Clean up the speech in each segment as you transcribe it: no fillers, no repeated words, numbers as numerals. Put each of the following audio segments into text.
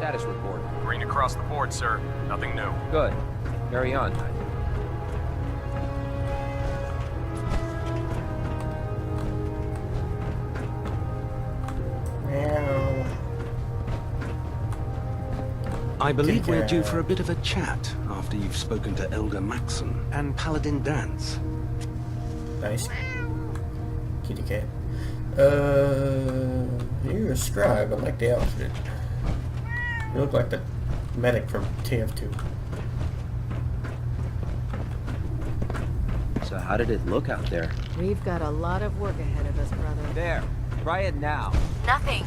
Status report. Green across the board, sir. Nothing new. Good. Carry on. I believe we're due for a bit of a chat after you've spoken to Elder Maxon and Paladin Dance. Nice. Kitty cat. You're a scribe. I like the outfit. You look like the medic from TF2. So how did it look out there? We've got a lot of work ahead of us, brother. There. Try it now. Nothing.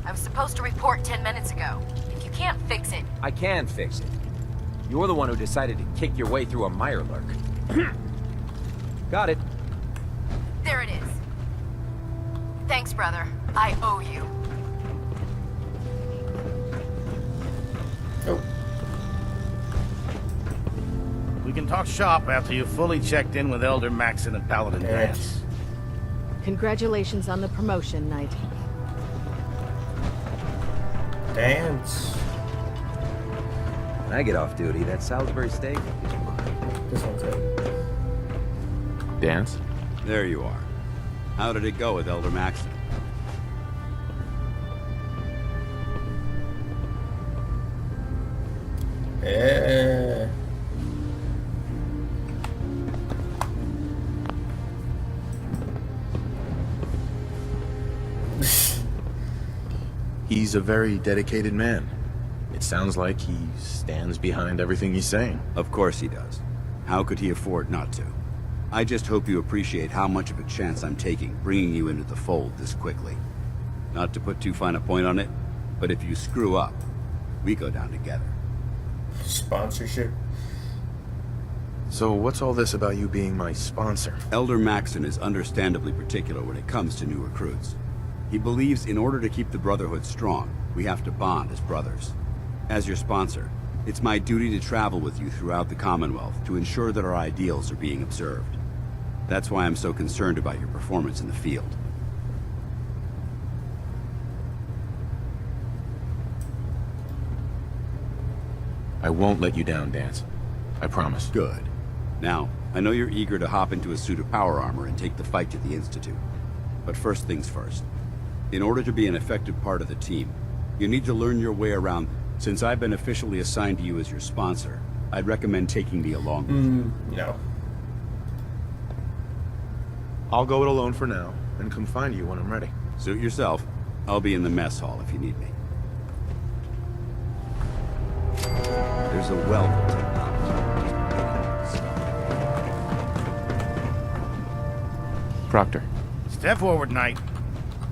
I was supposed to report 10 minutes ago. If you can't fix it... I can fix it. You're the one who decided to kick your way through a mirelurk. Got it. There it is. Thanks, brother. I owe you. Oh. We can talk shop after you've fully checked in with Elder Maxon and Paladin Dance. Congratulations on the promotion, Knight. Dance. When I get off duty, that Salisbury steak is mine. This one's it. Dance? There you are. How did it go with Elder Maxon? Yeah. He's a very dedicated man. It sounds like he stands behind everything he's saying. Of course he does. How could he afford not to? I just hope you appreciate how much of a chance I'm taking bringing you into the fold this quickly. Not to put too fine a point on it, but if you screw up, we go down together. Sponsorship. So what's all this about you being my sponsor? Elder Maxon is understandably particular when it comes to new recruits. He believes in order to keep the Brotherhood strong, we have to bond as brothers. As your sponsor, it's my duty to travel with you throughout the Commonwealth to ensure that our ideals are being observed. That's why I'm so concerned about your performance in the field. I won't let you down, Dance. I promise. Good. Now, I know you're eager to hop into a suit of power armor and take the fight to the Institute. But first things first. In order to be an effective part of the team, you need to learn your way around. Since I've been officially assigned to you as your sponsor, I'd recommend taking me along with you. No. I'll go it alone for now, and come find you when I'm ready. Suit yourself. I'll be in the mess hall if you need me. There's a wealth of technology. Proctor. Step forward, Knight.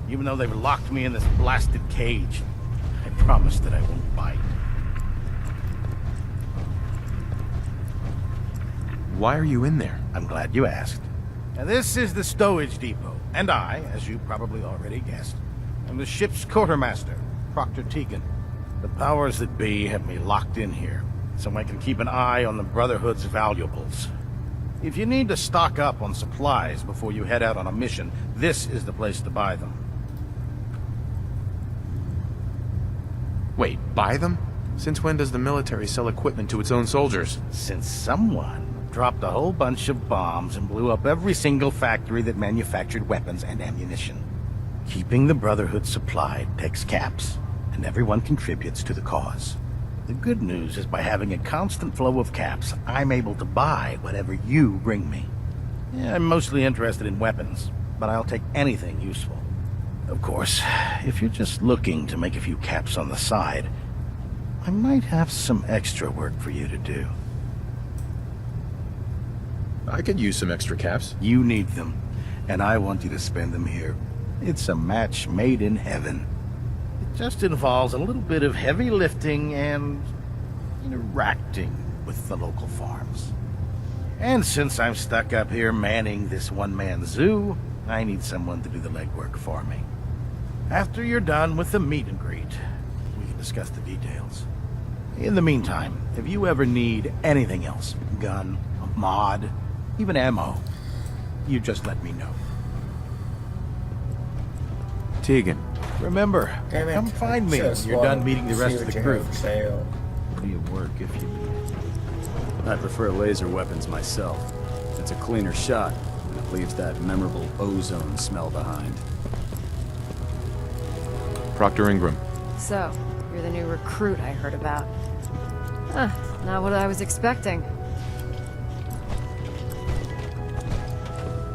Even though they've locked me in this blasted cage, I promise that I won't bite. Why are you in there? I'm glad you asked. Now, this is the stowage depot, and I, as you probably already guessed, am the ship's quartermaster, Proctor Tegan. The powers that be have me locked in here, so I can keep an eye on the Brotherhood's valuables. If you need to stock up on supplies before you head out on a mission, this is the place to buy them. Wait, buy them? Since when does the military sell equipment to its own soldiers? Since someone dropped a whole bunch of bombs and blew up every single factory that manufactured weapons and ammunition. Keeping the Brotherhood supplied takes caps, and everyone contributes to the cause. The good news is by having a constant flow of caps, I'm able to buy whatever you bring me. Yeah, I'm mostly interested in weapons, but I'll take anything useful. Of course, if you're just looking to make a few caps on the side, I might have some extra work for you to do. I could use some extra caps. You need them, and I want you to spend them here. It's a match made in heaven. It just involves a little bit of heavy lifting and interacting with the local farms. And since I'm stuck up here manning this one-man zoo, I need someone to do the legwork for me. After you're done with the meet and greet, we can discuss the details. In the meantime, if you ever need anything else, gun, a mod, even ammo, you just let me know. Tegan, Remember, Damn it. come find me when Just you're wanted done meeting the to rest see of what the you crew. have for sale. Plenty of work if you need. I prefer laser weapons myself. It's a cleaner shot, and it leaves that memorable ozone smell behind. Proctor Ingram. So, you're the new recruit I heard about. Huh, not what I was expecting.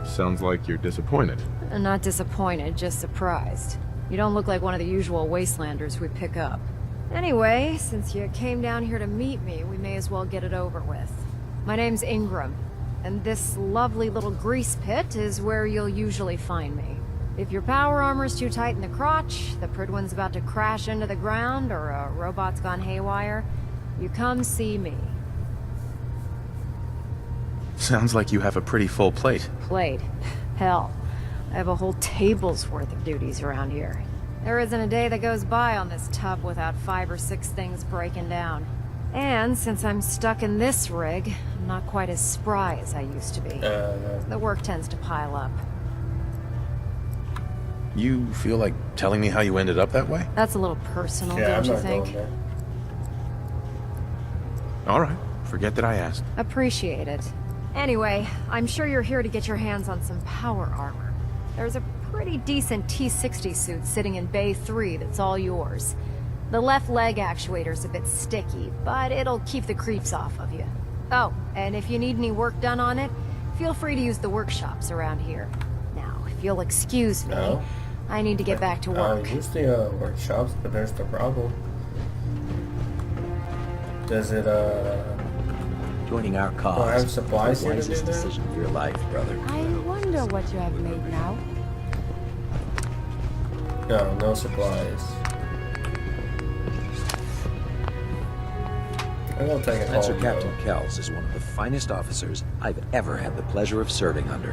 Sounds like you're disappointed. Not disappointed, just surprised. You don't look like one of the usual wastelanders we pick up. Anyway, since you came down here to meet me, we may as well get it over with. My name's Ingram, and this lovely little grease pit is where you'll usually find me. If your power armor's too tight in the crotch, the Prydwen's about to crash into the ground, or a robot's gone haywire, you come see me. Sounds like you have a pretty full plate. Plate? Hell, I have a whole table's worth of duties around here. There isn't a day that goes by on this tub without 5 or 6 things breaking down. And since I'm stuck in this rig, I'm not quite as spry as I used to be. The work tends to pile up. You feel like telling me how you ended up that way? That's a little personal, Yeah, I'm don't you not think? going there. All right. Forget that I asked. Appreciate it. Anyway, I'm sure you're here to get your hands on some power armor. There's a pretty decent T-60 suit sitting in Bay 3 that's all yours. The left leg actuator's a bit sticky, but it'll keep the creeps off of you. Oh, and if you need any work done on it, feel free to use the workshops around here. Now, if you'll excuse me, No. I need to get back to work. I use the workshops, but there's the problem. Does it Joining our I have cause. supplies the here to do wisest that? decision of your life, brother. I wonder what you have made now. No, no supplies. I'm gonna take it Spencer home, Captain though. Kells is one of the finest officers I've ever had the pleasure of serving under.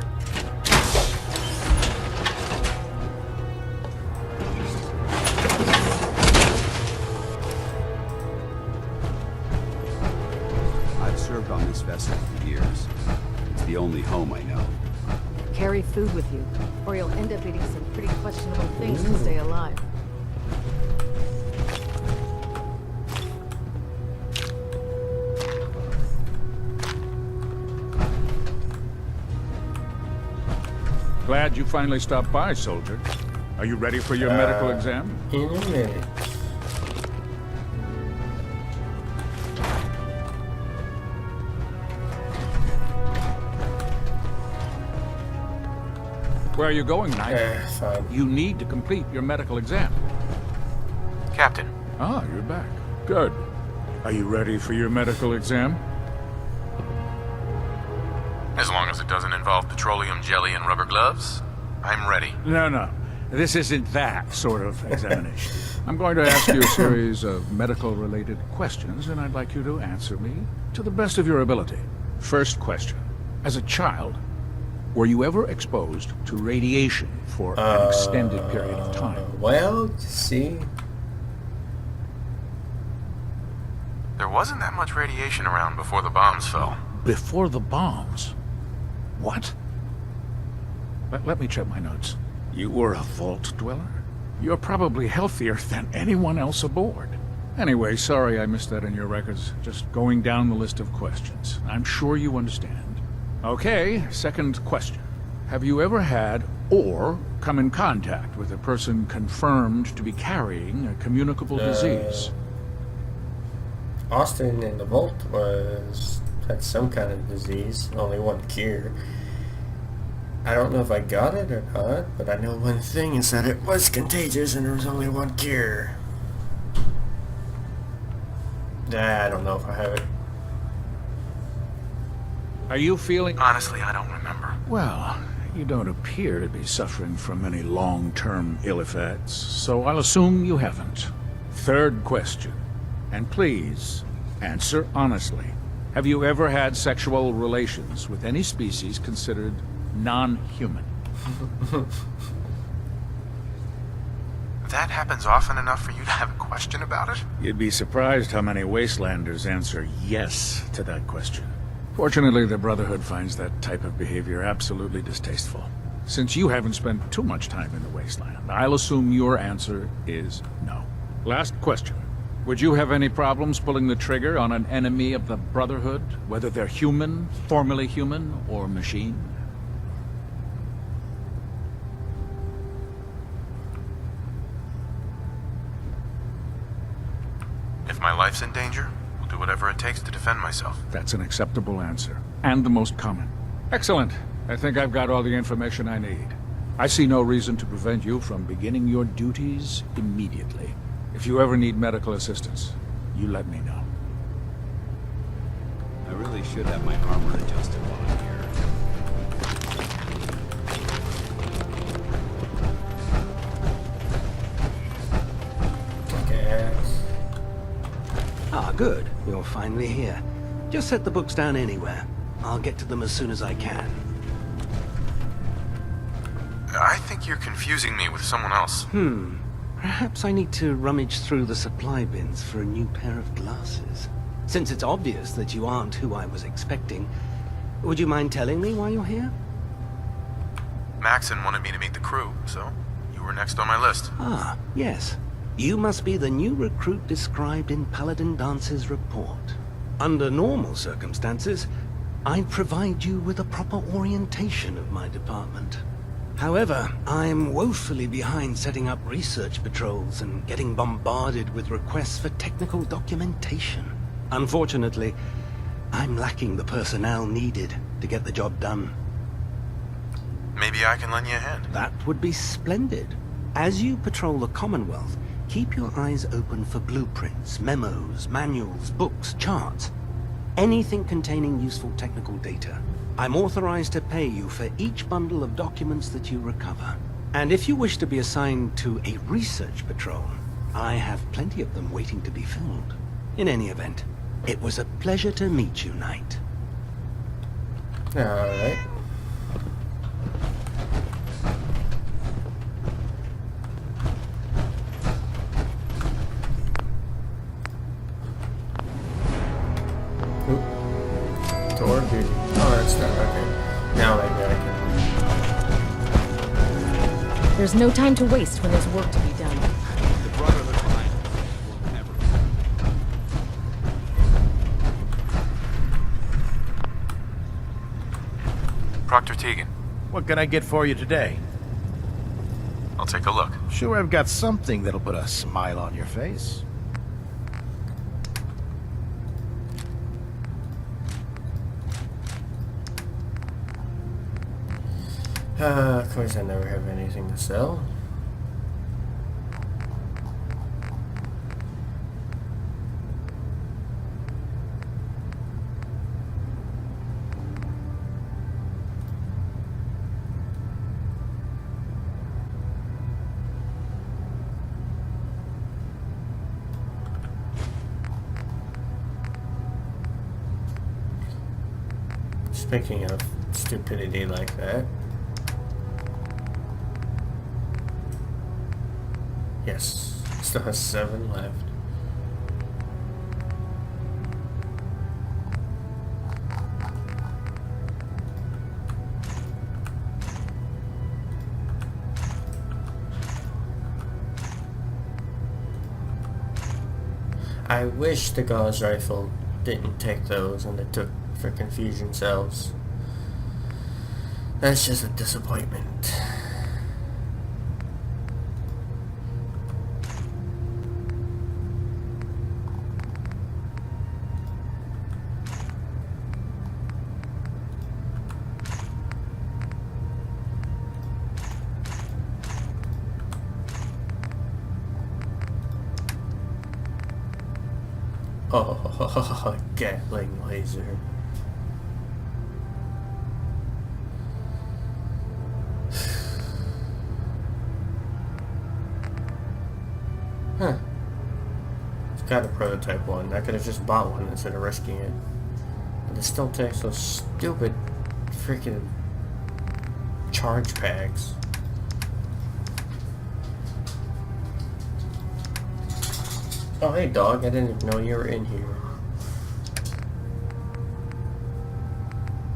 I've served on this vessel for years. It's the only home I know. Carry food with you, or you'll end up eating some pretty questionable things to stay alive. Glad you finally stopped by, soldier. Are you ready for your medical exam? In a minute. Where are you going, Knight? Fine. You need to complete your medical exam. Captain, Ah, you're back. Good. Are you ready for your medical exam? as long as it doesn't involve petroleum jelly and rubber gloves, I'm ready. No. This isn't that sort of examination. I'm going to ask you a series of medical-related questions, and I'd like you to answer me to the best of your ability. First question. As a child, were you ever exposed to radiation for an extended period of time? Well, see, There wasn't that much radiation around before the bombs fell. Before the bombs? What? Let me check my notes. You were a vault dweller? You're probably healthier than anyone else aboard. Anyway, sorry I missed that in your records. Just going down the list of questions. I'm sure you understand. Okay, second question. Have you ever had or come in contact with a person confirmed to be carrying a communicable disease? Austin in the vault had some kind of disease, only one cure. I don't know if I got it or not, but I know one thing is that it was contagious and there was only one cure. I don't know if I have it. Are you feeling... Honestly, I don't remember. Well, you don't appear to be suffering from any long-term ill effects, so I'll assume you haven't. Third question. And please, answer honestly. Have you ever had sexual relations with any species considered non-human? That happens often enough for you to have a question about it? You'd be surprised how many wastelanders answer yes to that question. Fortunately, the Brotherhood finds that type of behavior absolutely distasteful. Since you haven't spent too much time in the wasteland, I'll assume your answer is no. Last question. Would you have any problems pulling the trigger on an enemy of the Brotherhood, whether they're human, formerly human, or machine? If my life's in danger, I'll do whatever it takes to defend myself. That's an acceptable answer, and the most common. Excellent. I think I've got all the information I need. I see no reason to prevent you from beginning your duties immediately. If you ever need medical assistance, you let me know. I really should have my armor adjusted while I'm here. Okay. Ah, good. You're finally here. Just set the books down anywhere. I'll get to them as soon as I can. I think you're confusing me with someone else. Perhaps I need to rummage through the supply bins for a new pair of glasses. Since it's obvious that you aren't who I was expecting, would you mind telling me why you're here? Maxon wanted me to meet the crew, so you were next on my list. Ah, yes. You must be the new recruit described in Paladin Dance's report. Under normal circumstances, I'd provide you with a proper orientation of my department. However, I'm woefully behind setting up research patrols and getting bombarded with requests for technical documentation. Unfortunately, I'm lacking the personnel needed to get the job done. Maybe I can lend you a hand. That would be splendid. As you patrol the Commonwealth, keep your eyes open for blueprints, memos, manuals, books, charts. Anything containing useful technical data. I'm authorized to pay you for each bundle of documents that you recover. And if you wish to be assigned to a research patrol, I have plenty of them waiting to be filled. In any event, it was a pleasure to meet you, Knight. Alright. Door duty. Oh, that's not okay. Now maybe I can. There's no time to waste when there's work to be done. The Brotherhood line will never. Proctor Tegan, What can I get for you today? I'll take a look. Sure, I've got something that'll put a smile on your face. Of course I never have anything to sell. Speaking of stupidity like that. Yes, still has 7 left. I wish the Gauze rifle didn't take those and it took frickin' fusion cells. That's just a disappointment. Oh, Gatling laser. Huh. It's got a prototype one. I could have just bought one instead of risking it. But it still takes those stupid freaking charge packs. Oh, hey dog, I didn't even know you were in here.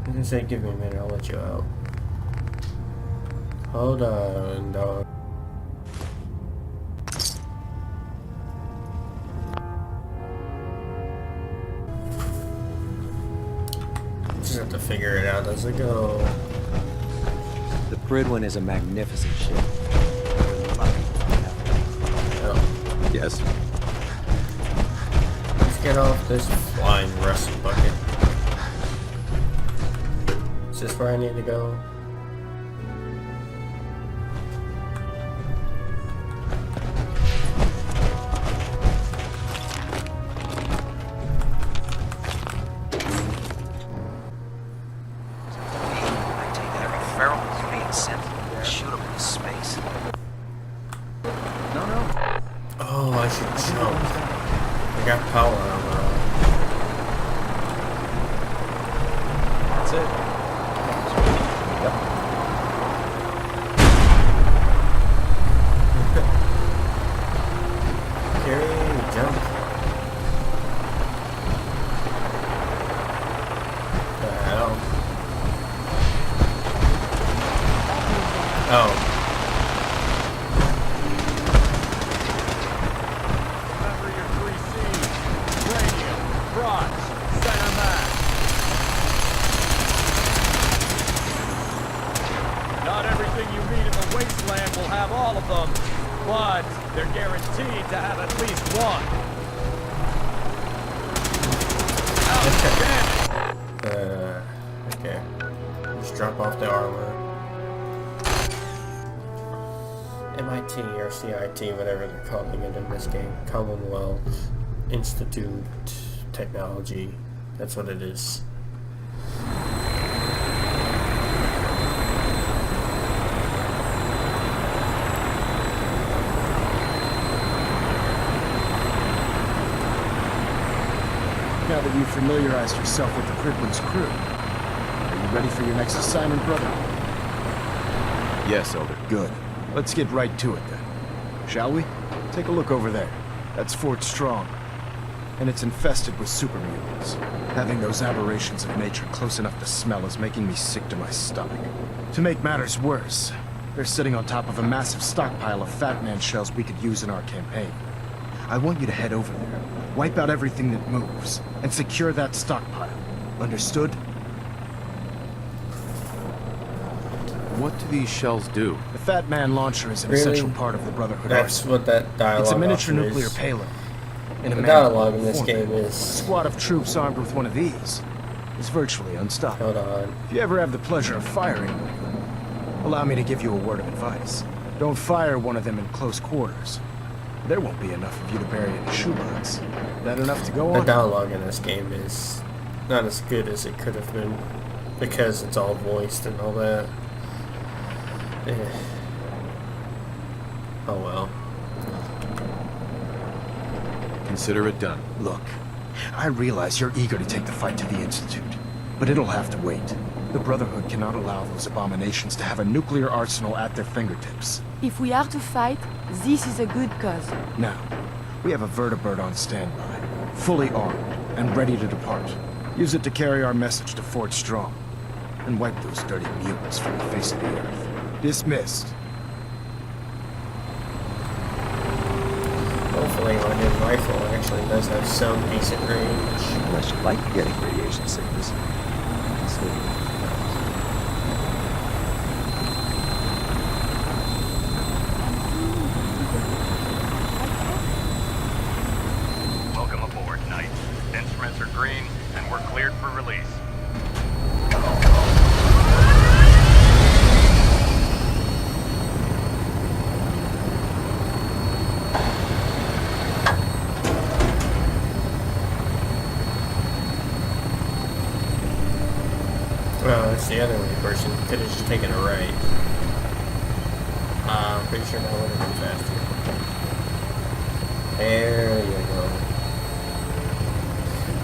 I didn't say give me a minute, I'll let you out. Hold on, dog. Just have to figure it out as I go. The Prydwen is a magnificent ship. Oh. Yes? Let's get off this flying rust bucket. Is this where I need to go? Oh, I should jump. I got power armor on. That's it. Yep. Carry, jump. What the hell? Oh. Not everything you meet in the wasteland will have all of them, but they're guaranteed to have at least one. Okay. Just drop off the armor. MIT or CIT, whatever they're calling it in this game. Commonwealth Institute Technology. That's what it is. Now that you've familiarized yourself with the Prydwen's crew, are you ready for your next assignment, brother? Yes, Elder. Good. Let's get right to it then. Shall we? Take a look over there. That's Fort Strong. And it's infested with super mutants. Having those aberrations of nature close enough to smell is making me sick to my stomach. To make matters worse, they're sitting on top of a massive stockpile of Fat Man shells we could use in our campaign. I want you to head over there, wipe out everything that moves, and secure that stockpile. Understood? What do these shells do? The Fat Man launcher is an Really? essential part of the Brotherhood That's arsenal. what that dialogue It's a miniature option nuclear is. payload. In a The manageable dialogue in this format. game A is... squad of troops armed with one of these is virtually unstoppable. Hold on. If you ever have the pleasure of firing one, allow me to give you a word of advice. Don't fire one of them in close quarters. There won't be enough of you to bury in a shoebox. That enough to go The on? dialogue in this game is not as good as it could have been because it's all voiced and all that. Eh. Oh well. Consider it done. Look, I realize you're eager to take the fight to the Institute, but it'll have to wait. The Brotherhood cannot allow those abominations to have a nuclear arsenal at their fingertips. If we are to fight, this is a good cause. Now, we have a vertibird on standby, fully armed and ready to depart. Use it to carry our message to Fort Strong, and wipe those dirty mutants from the face of the earth. Dismissed. Hopefully my new rifle actually does have some decent range. Unless you like getting radiation sickness. Welcome aboard, Knight. Instruments are green, and we're cleared for release. Well, that's the other way person could have just taken a right. I'm pretty sure that would have been faster. There you go.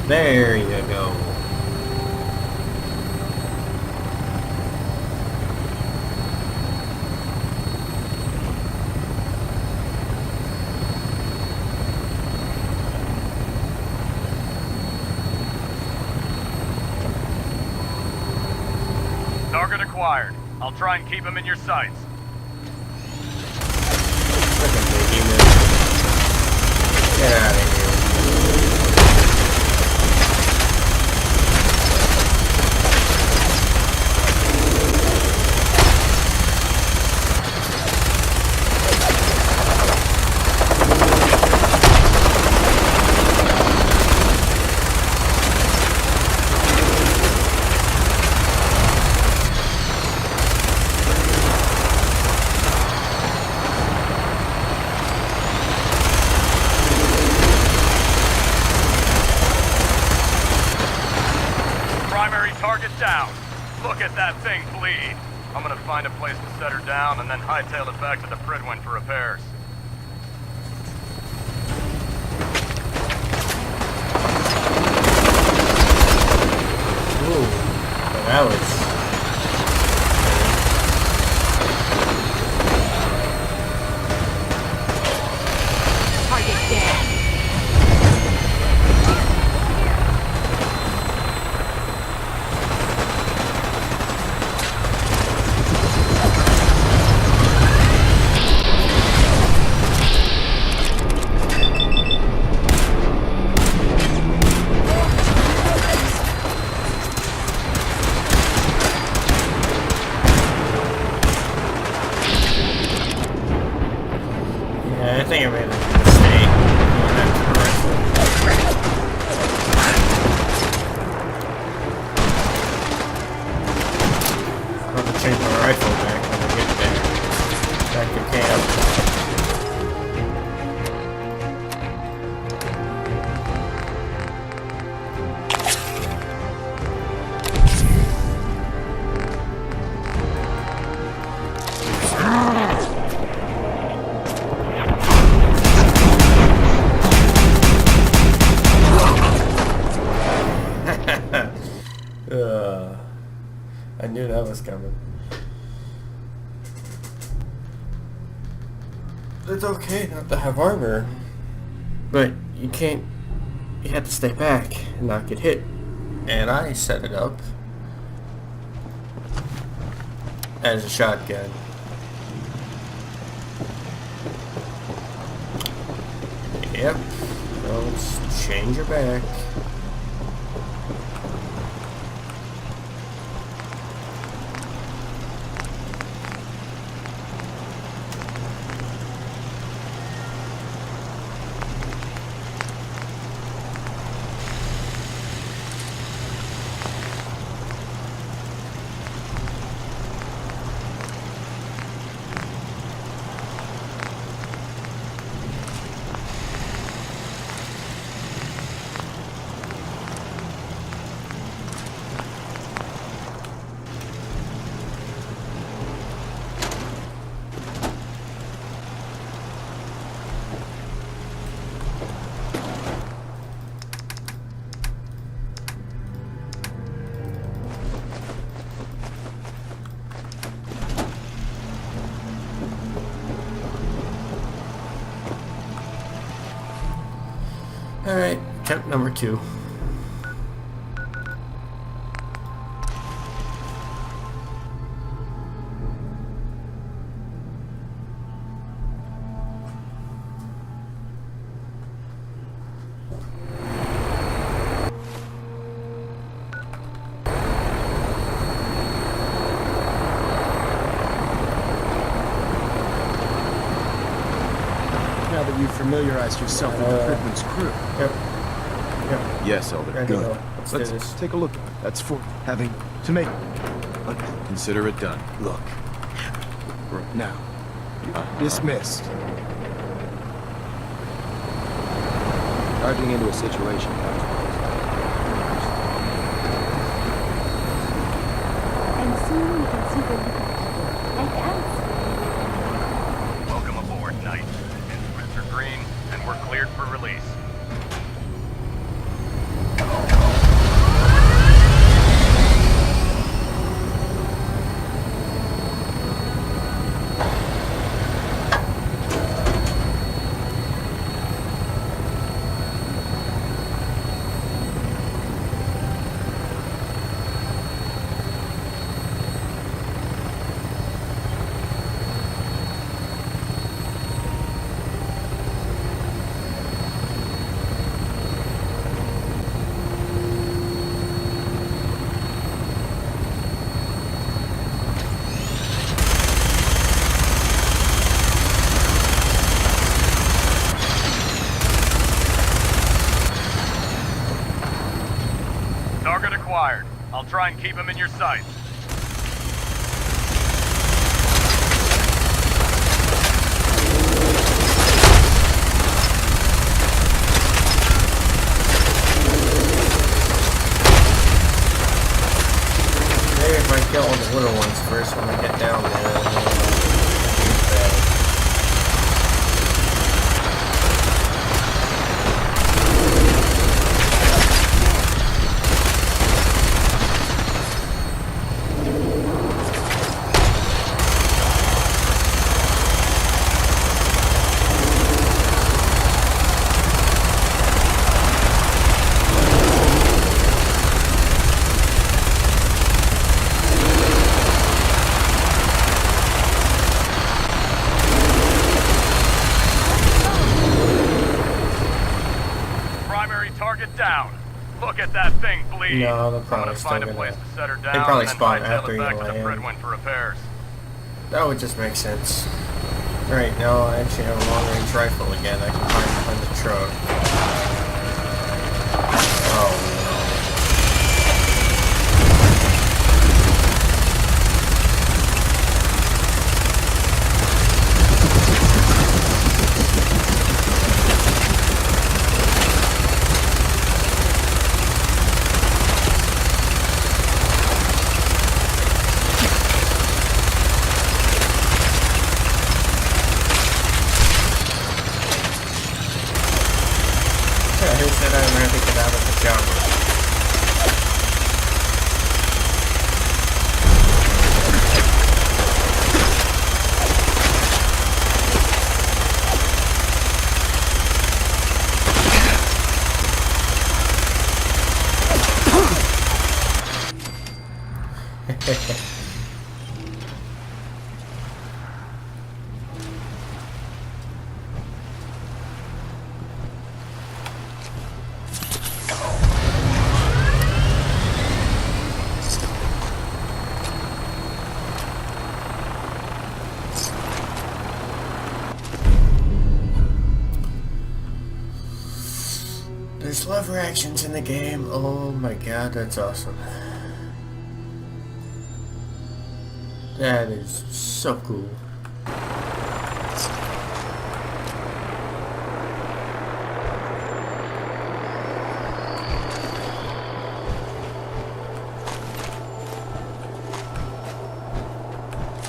There you go. Target acquired. I'll try and keep him in your sights. Look at that thing bleed. I'm gonna find a place to set her down and then hightail it back to the Prydwen for repairs. Ooh, that was... Target dead. Yeah, I think I made a mistake going after the rifle. I'll have to change my rifle back when I get there. Back to camp. I knew that was coming. It's okay not to have armor, but you can't. You have to stay back and not get hit. And I set it up as a shotgun. Yep. So let's change her back. Alright, attempt number 2. Now that you've familiarized yourself with the Prydwen's crew. Yep. Yes, Elder. Ready to Good. go. Let's do this. Take a look. That's for having to make. Consider it done. Look. Now. Dismissed. Charging into a situation. And soon we can see the little people, like ants. Welcome aboard, Knight. Instruments are green, and we're cleared for release. Target acquired. I'll try and keep him in your sights. There's my little ones first when I get down there. No, they'll probably still gonna... They probably spawn after you land. That would just make sense. Right, now I actually have a long-range rifle again. I can hide behind the truck. Oh, no. There's lever actions in the game. Oh my god, that's awesome. That is so cool.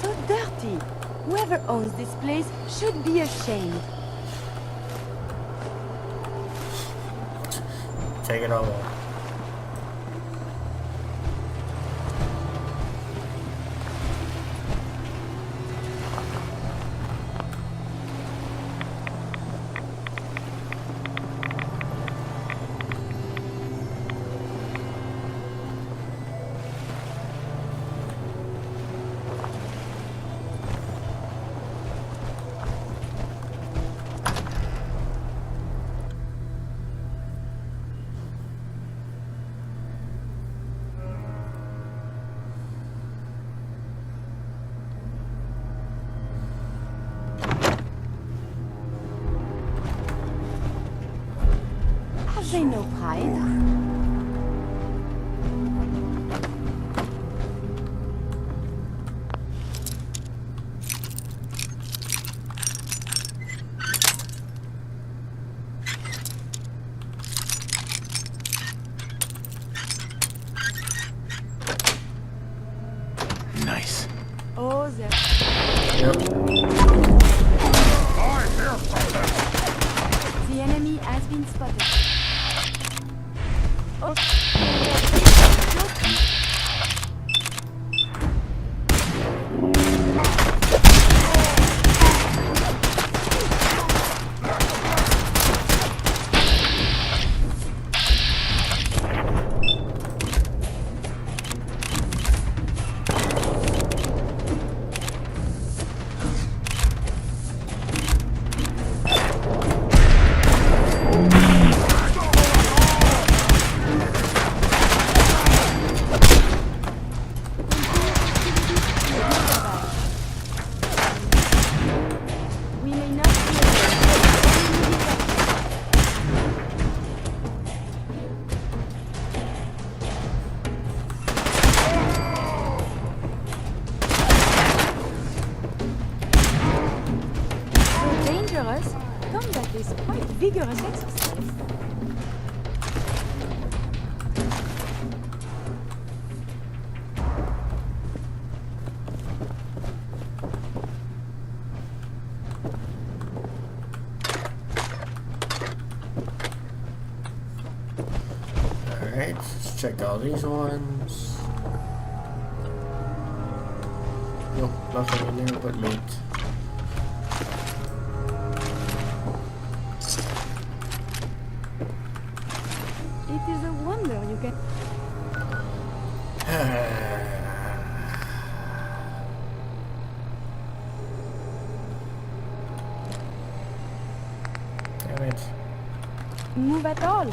So dirty. Whoever owns this place should be ashamed. Take it all off. They know pride. Nice. Oh, they're... Yep. The enemy has been spotted. Combat is quite vigorous exercise. Alright, let's check all these ones. Nope, nothing in there but meat. It is a wonder you can... Damn it. Move at all.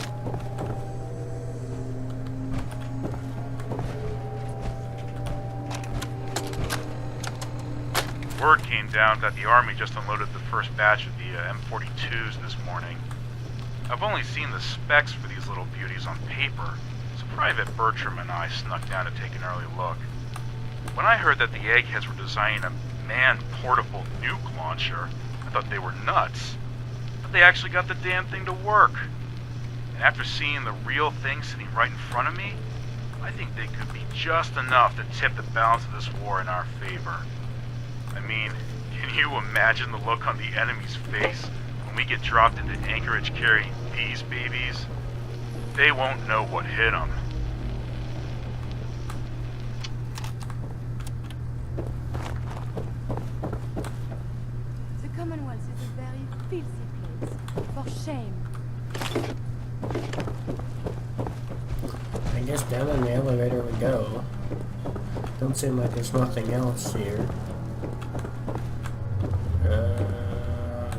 Word came down that the army just unloaded the first batch of the M42s this morning. I've only seen the specs for these little beauties on paper, so Private Bertram and I snuck down to take an early look. When I heard that the eggheads were designing a man-portable nuke launcher, I thought they were nuts. But they actually got the damn thing to work. And after seeing the real thing sitting right in front of me, I think they could be just enough to tip the balance of this war in our favor. I mean, can you imagine the look on the enemy's face when we get dropped into Anchorage carrying these babies? They won't know what hit them. The Commonwealth is a very filthy place. For shame. I guess down in the elevator we go. Don't seem like there's nothing else here.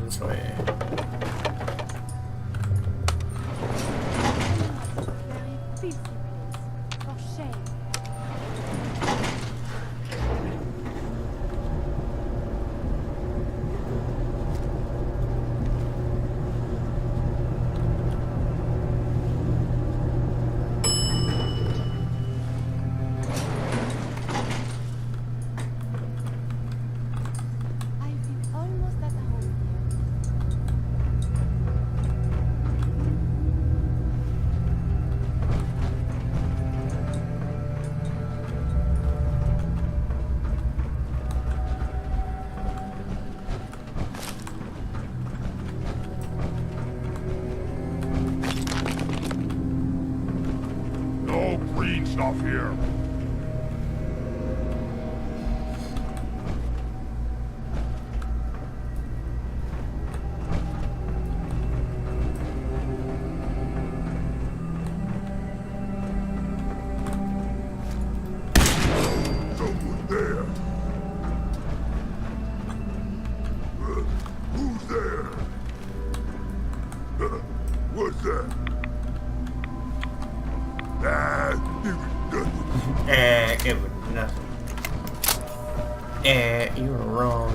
This way. Very filthy place. For shame. I've been almost at home here. No green stuff here. Someone there. Who's there? What's that? It was nothing. You were wrong.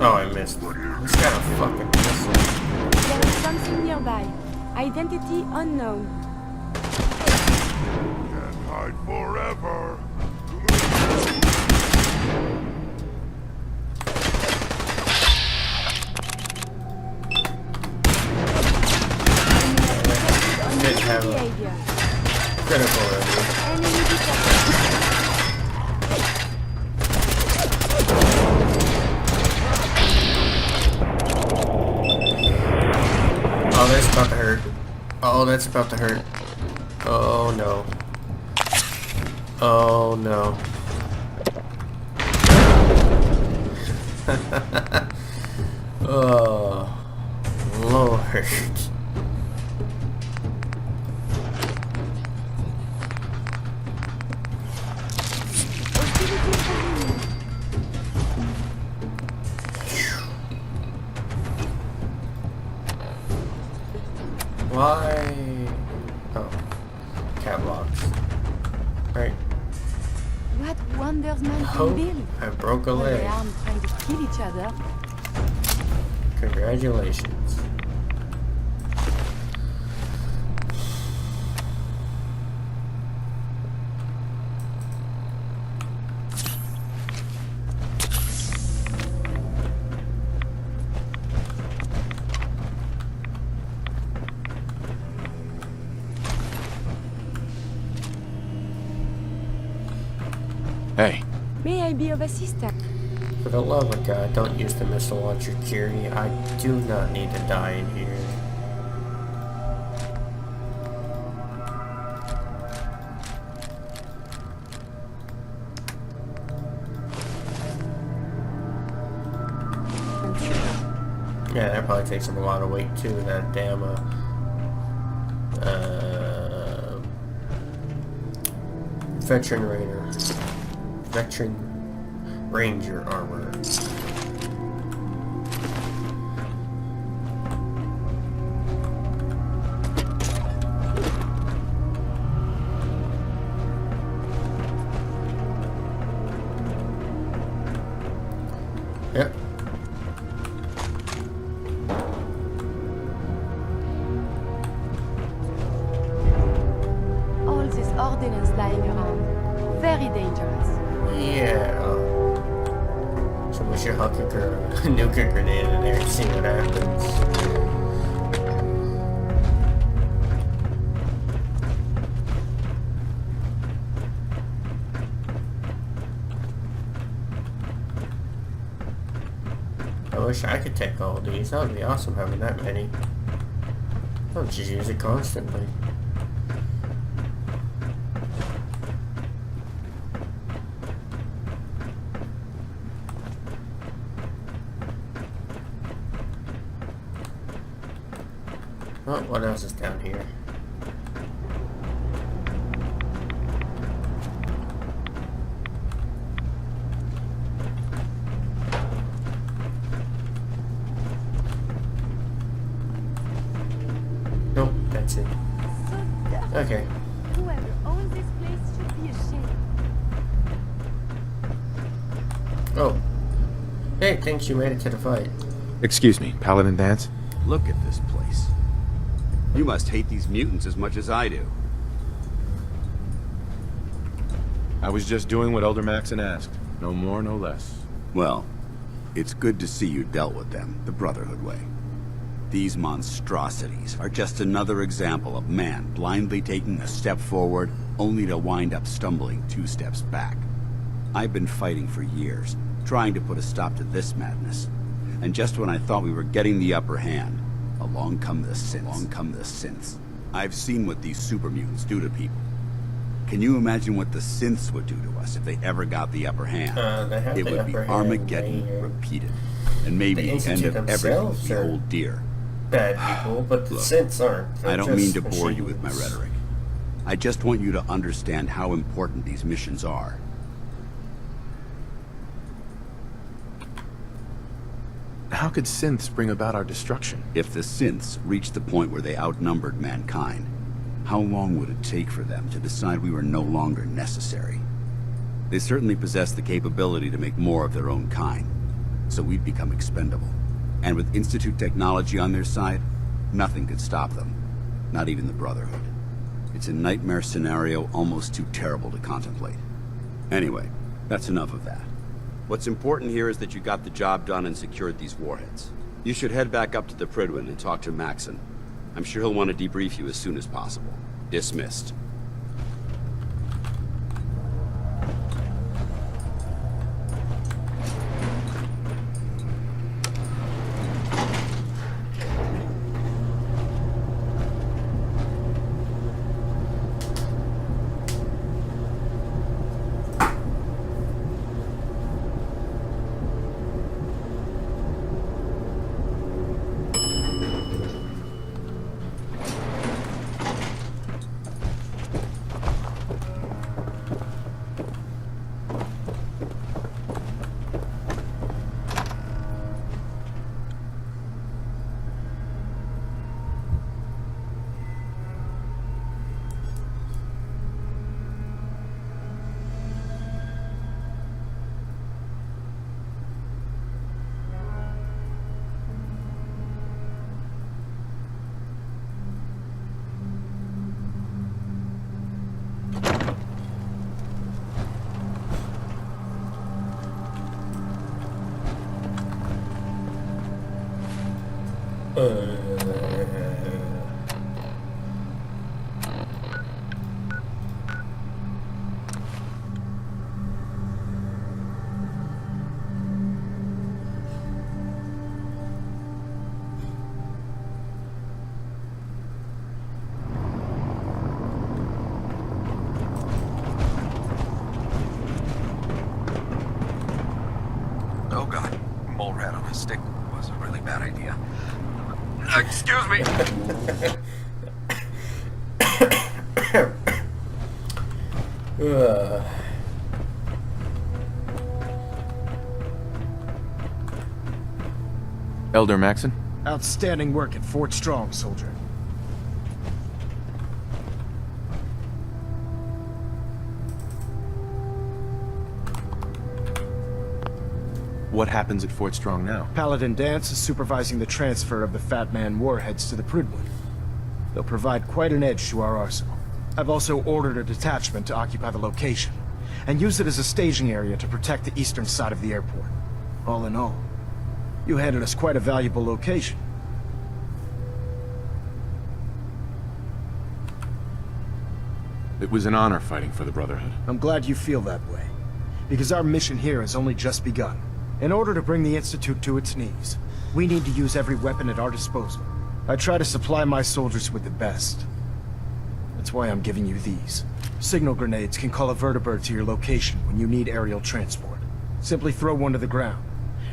Oh, I missed. This got a fucking missile. There is something nearby. Identity unknown. Can't hide forever. Didn't have a Behavior. critical review. Enemy detected. Oh, that's about to hurt. Oh, that's about to hurt. Oh no. Oh no. Oh, Lord. Why? Oh, cat blocks. Right. What wonders man Oh, can build? I broke a When leg. they aren't trying to kill each other. Congratulations. Hey. May I be of assistance? For the love of God, don't use the missile launcher, Kiri. I do not need to die in here. Yeah, that probably takes him a lot of weight too, that damn veteran ranger armor. Yep. All this ordnance lying around. Very dangerous. Yeah. So we should huck a nuke grenade in there and see what happens. I wish I could take all these. That would be awesome having that many. I'll just use it constantly. Oh, what else is down here? Nope, that's it. Okay. Whoever owns this place should be ashamed. Oh. Hey, thanks you made it to the fight. Excuse me, Paladin Dance? Look at this place. You must hate these mutants as much as I do. I was just doing what Elder Maxon asked. No more, no less. Well, it's good to see you dealt with them the Brotherhood way. These monstrosities are just another example of man blindly taking a step forward, only to wind up stumbling 2 steps back. I've been fighting for years, trying to put a stop to this madness. And just when I thought we were getting the upper hand, along come the synths. I've seen what these super mutants do to people. Can you imagine what the synths would do to us if they ever got the upper hand? It would be Armageddon repeated. And maybe the end of everything would be old dear. Bad people, but the synths aren't. I don't mean to bore you with my rhetoric. I just want you to understand how important these missions are. How could synths bring about our destruction? If the synths reached the point where they outnumbered mankind, how long would it take for them to decide we were no longer necessary? They certainly possess the capability to make more of their own kind, so we'd become expendable. And with Institute technology on their side, nothing could stop them. Not even the Brotherhood. It's a nightmare scenario almost too terrible to contemplate. Anyway, that's enough of that. What's important here is that you got the job done and secured these warheads. You should head back up to the Prydwen and talk to Maxon. I'm sure he'll want to debrief you as soon as possible. Dismissed. Oh god, mole rat on a stick. was a really bad idea. Excuse me. Elder Maxon? Outstanding work at Fort Strong, soldier. What happens at Fort Strong now? Paladin Dance is supervising the transfer of the Fat Man warheads to the Prydwen. They'll provide quite an edge to our arsenal. I've also ordered a detachment to occupy the location, and use it as a staging area to protect the eastern side of the airport. All in all, you handed us quite a valuable location. It was an honor fighting for the Brotherhood. I'm glad you feel that way, because our mission here has only just begun. In order to bring the Institute to its knees, we need to use every weapon at our disposal. I try to supply my soldiers with the best. That's why I'm giving you these. Signal grenades can call a vertibird to your location when you need aerial transport. Simply throw one to the ground,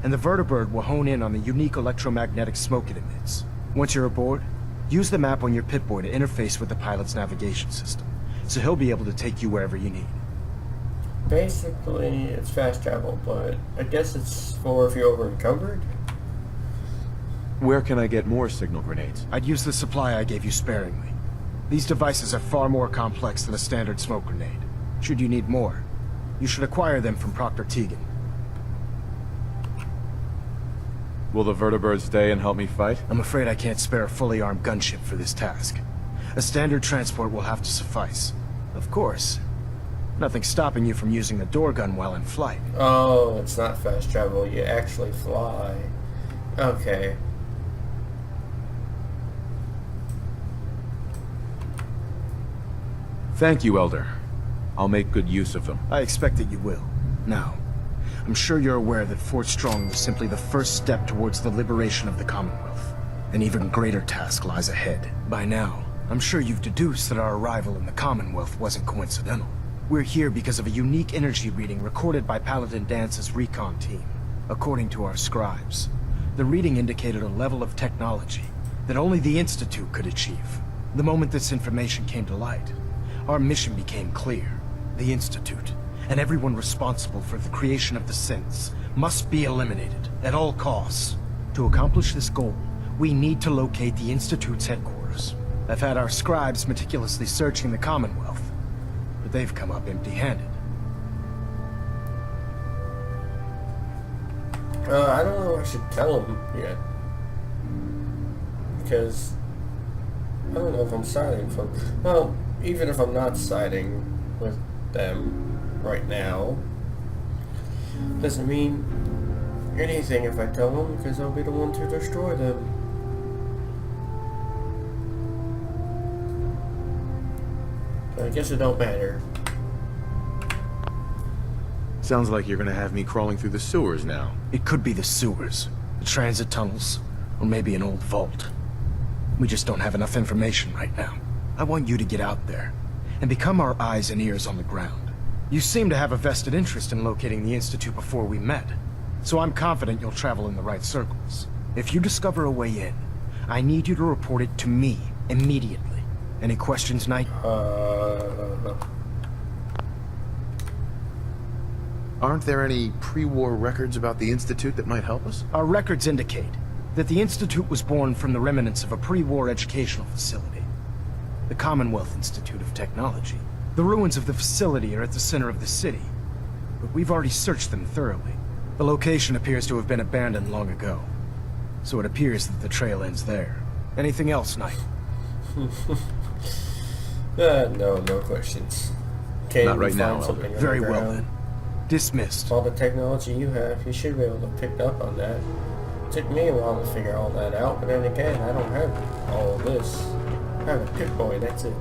and the vertibird will hone in on the unique electromagnetic smoke it emits. Once you're aboard, use the map on your Pip-Boy to interface with the pilot's navigation system, so he'll be able to take you wherever you need. Basically, it's fast travel, but I guess it's for if you're over encumbered. Where can I get more signal grenades? I'd use the supply I gave you sparingly. These devices are far more complex than a standard smoke grenade. Should you need more, you should acquire them from Proctor Tegan. Will the vertibird stay and help me fight? I'm afraid I can't spare a fully armed gunship for this task. A standard transport will have to suffice. Of course, nothing's stopping you from using the door gun while in flight. Oh, it's not fast travel, you actually fly. Okay. Thank you, Elder. I'll make good use of them. I expect that you will. Now, I'm sure you're aware that Fort Strong was simply the first step towards the liberation of the Commonwealth. An even greater task lies ahead. By now, I'm sure you've deduced that our arrival in the Commonwealth wasn't coincidental. We're here because of a unique energy reading recorded by Paladin Dance's recon team. According to our scribes, the reading indicated a level of technology that only the Institute could achieve. The moment this information came to light, our mission became clear. The Institute, and everyone responsible for the creation of the synths, must be eliminated at all costs. To accomplish this goal, we need to locate the Institute's headquarters. I've had our scribes meticulously searching the Commonwealth, but they've come up empty-handed. I don't know if I should tell them yet. Because I don't know if I'm siding from... Well, even if I'm not siding with them right now, doesn't mean anything if I tell them, because I'll be the one to destroy them. So I guess it don't matter. Sounds like you're gonna have me crawling through the sewers now. It could be the sewers, the transit tunnels, or maybe an old vault. We just don't have enough information right now. I want you to get out there and become our eyes and ears on the ground. You seem to have a vested interest in locating the Institute before we met, so I'm confident you'll travel in the right circles. If you discover a way in, I need you to report it to me immediately. Any questions, Knight? Aren't there any pre-war records about the Institute that might help us? Our records indicate that the Institute was born from the remnants of a pre-war educational facility, the Commonwealth Institute of Technology. The ruins of the facility are at the center of the city, but we've already searched them thoroughly. The location appears to have been abandoned long ago, so it appears that the trail ends there. Anything else, Knight? No questions. Can Not right you now, find something Elder. Very well then. Dismissed. All the technology you have, you should be able to pick up on that. It took me a while to figure all that out, but then again, I don't have all of this. I have a Pip-Boy, that's it.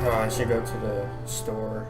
Oh, I should go to the store.